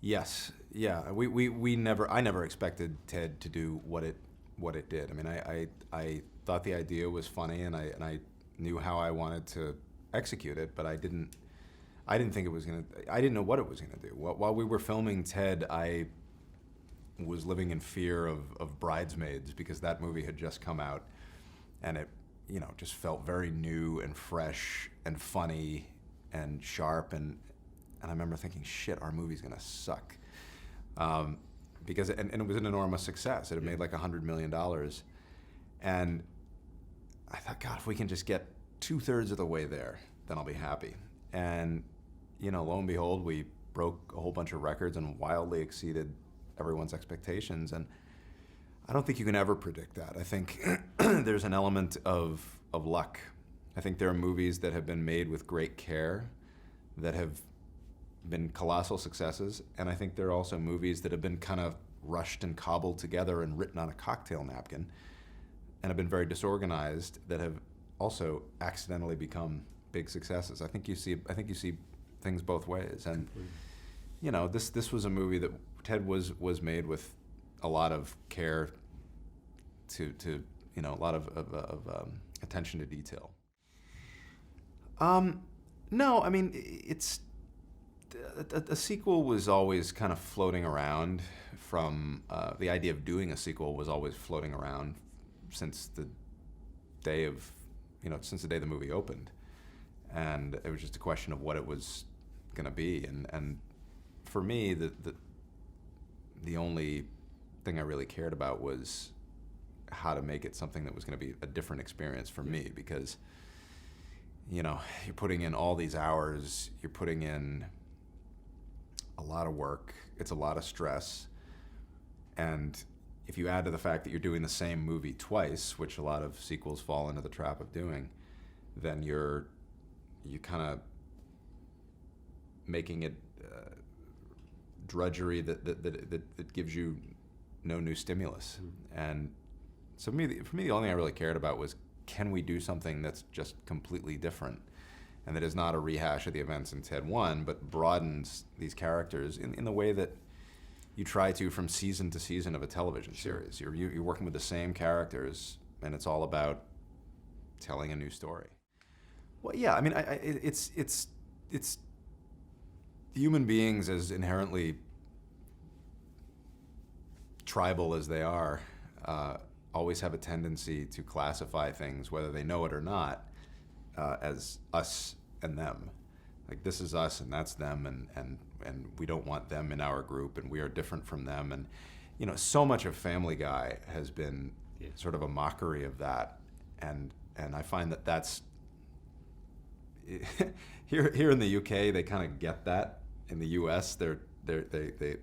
Yes, yeah. I never expected Ted to do what it did. I mean, I thought the idea was funny, and I knew how I wanted to execute it, but I didn't think it was gonna. I didn't know what it was gonna do. While we were filming Ted, I was living in fear of Bridesmaids because that movie had just come out, and it, just felt very new and fresh and funny and sharp, and I remember thinking, shit, our movie's gonna suck, because it was an enormous success. It had made like $100 million, and I thought, God, if we can just get 2/3 of the way there, then I'll be happy. And lo and behold, we broke a whole bunch of records and wildly exceeded everyone's expectations. And I don't think you can ever predict that. I think there's an element of luck. I think there are movies that have been made with great care that have been colossal successes. And I think there are also movies that have been kind of rushed and cobbled together and written on a cocktail napkin and have been very disorganized that have also accidentally become big successes. I think you see things both ways. And this was a movie that Ted was made with a lot of care to a lot of attention to detail. No, I mean, it's a sequel was always kind of floating around from the idea of doing a sequel was always floating around since the day of since the day the movie opened, and it was just a question of what it was going to be. And for me, the only thing I really cared about was how to make it something that was going to be a different experience for me, because you're putting in all these hours, you're putting in a lot of work, it's a lot of stress, and if you add to the fact that you're doing the same movie twice, which a lot of sequels fall into the trap of doing, then you kind of making it drudgery that gives you no new stimulus. And so for me, the only thing I really cared about was, can we do something that's just completely different, and that is not a rehash of the events in Ted 1, but broadens these characters in the way that you try to from season to season of a television series. You're working with the same characters, and it's all about telling a new story. Well, yeah, I mean, it's human beings, as inherently tribal as they are, always have a tendency to classify things, whether they know it or not, as us and them. Like, this is us and that's them, and we don't want them in our group, and we are different from them. And so much of Family Guy has been sort of a mockery of that, and I find that that's here in the UK they kind of get that. In the US they're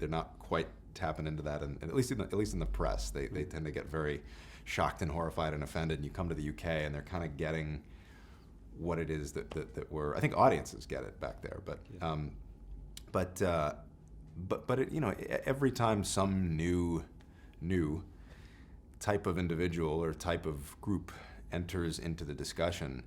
not quite tapping into that, and at least in the press they tend to get very shocked and horrified and offended. And you come to the UK and they're kind of getting what it is that we're. I think audiences get it back there, but it, every time some new type of individual or type of group enters into the discussion,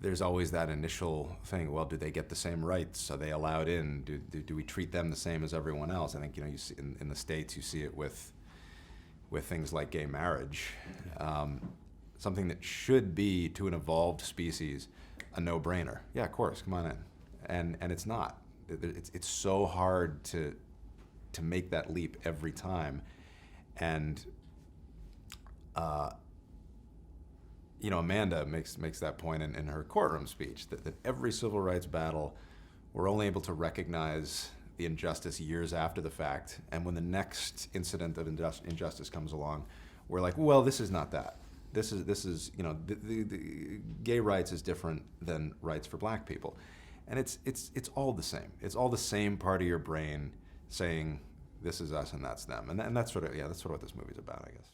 there's always that initial thing. Well, do they get the same rights? Are they allowed in? Do we treat them the same as everyone else? I think you see in the States you see it with things like gay marriage. Something that should be, to an evolved species, a no-brainer. Yeah, of course, come on in. And it's not. It's so hard to make that leap every time. And Amanda makes that point in her courtroom speech, that every civil rights battle, we're only able to recognize the injustice years after the fact. And when the next incident of injustice comes along, we're like, well, this is not that. This is the gay rights is different than rights for black people. And it's all the same. It's all the same part of your brain saying this is us and that's them. And that's sort of what this movie's about, I guess.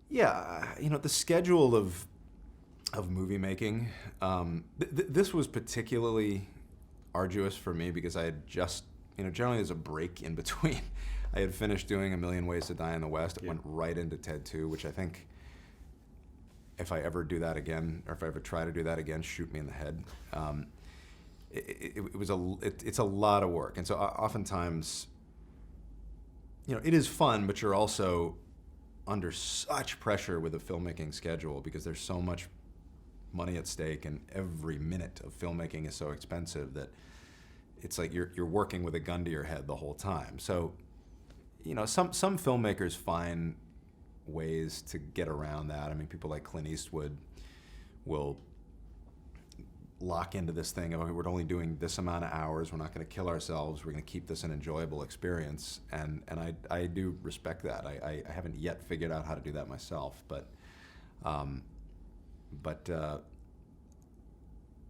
Yeah, the schedule of movie making, this was particularly arduous for me because I had just, generally there's a break in between. I had finished doing A Million Ways to Die in the West. It went right into Ted 2, which I think if I ever do that again, or if I ever try to do that again, shoot me in the head. It's a lot of work. And so oftentimes it is fun, but you're also under such pressure with a filmmaking schedule because there's so much money at stake, and every minute of filmmaking is so expensive that it's like you're working with a gun to your head the whole time. So, some filmmakers find ways to get around that. I mean, people like Clint Eastwood will lock into this thing of, okay, we're only doing this amount of hours, we're not going to kill ourselves, we're going to keep this an enjoyable experience, and I do respect that. I haven't yet figured out how to do that myself, but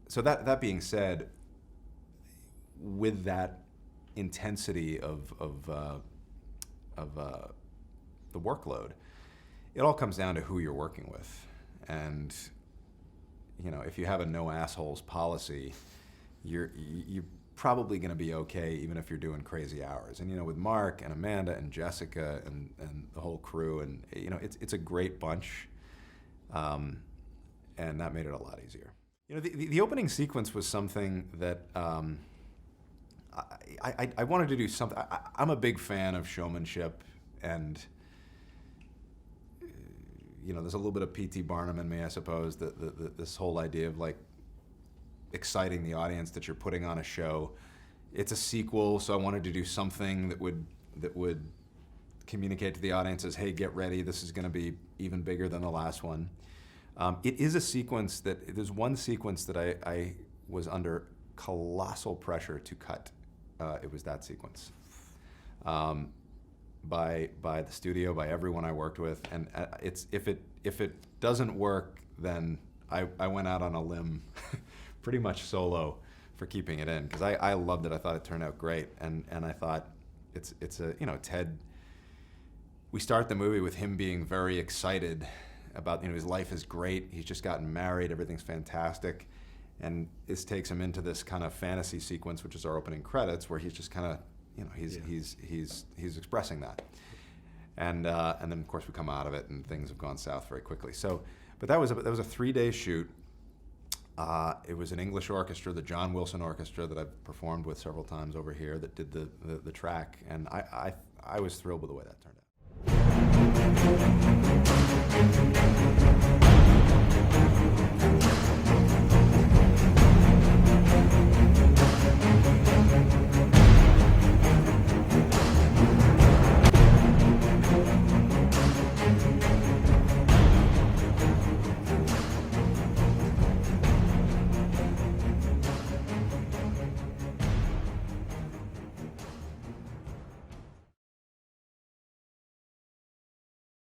so that being said, with that intensity of the workload, it all comes down to who you're working with. And if you have a no assholes policy, you're probably going to be okay even if you're doing crazy hours. And with Mark and Amanda and Jessica and the whole crew, and it's a great bunch, and that made it a lot easier. The opening sequence was something that I wanted to do something. I'm a big fan of showmanship, and there's a little bit of P.T. Barnum in me, I suppose. This whole idea of like exciting the audience that you're putting on a show. It's a sequel, so I wanted to do something that would communicate to the audience as, hey, get ready. This is going to be even bigger than the last one. It is a sequence there's one sequence that I was under colossal pressure to cut. It was that sequence. By the studio, by everyone I worked with, and if it doesn't work, then I went out on a limb, pretty much solo, for keeping it in, because I loved it. I thought it turned out great, and I thought it's Ted. We start the movie with him being very excited about his life is great. He's just gotten married. Everything's fantastic, and this takes him into this kind of fantasy sequence, which is our opening credits, where he's just kind of he's expressing that, and then of course we come out of it and things have gone south very quickly. So, but that was a 3-day shoot. It was an English orchestra, the John Wilson Orchestra that I've performed with several times over here, that did the track, and I was thrilled with the way that turned out.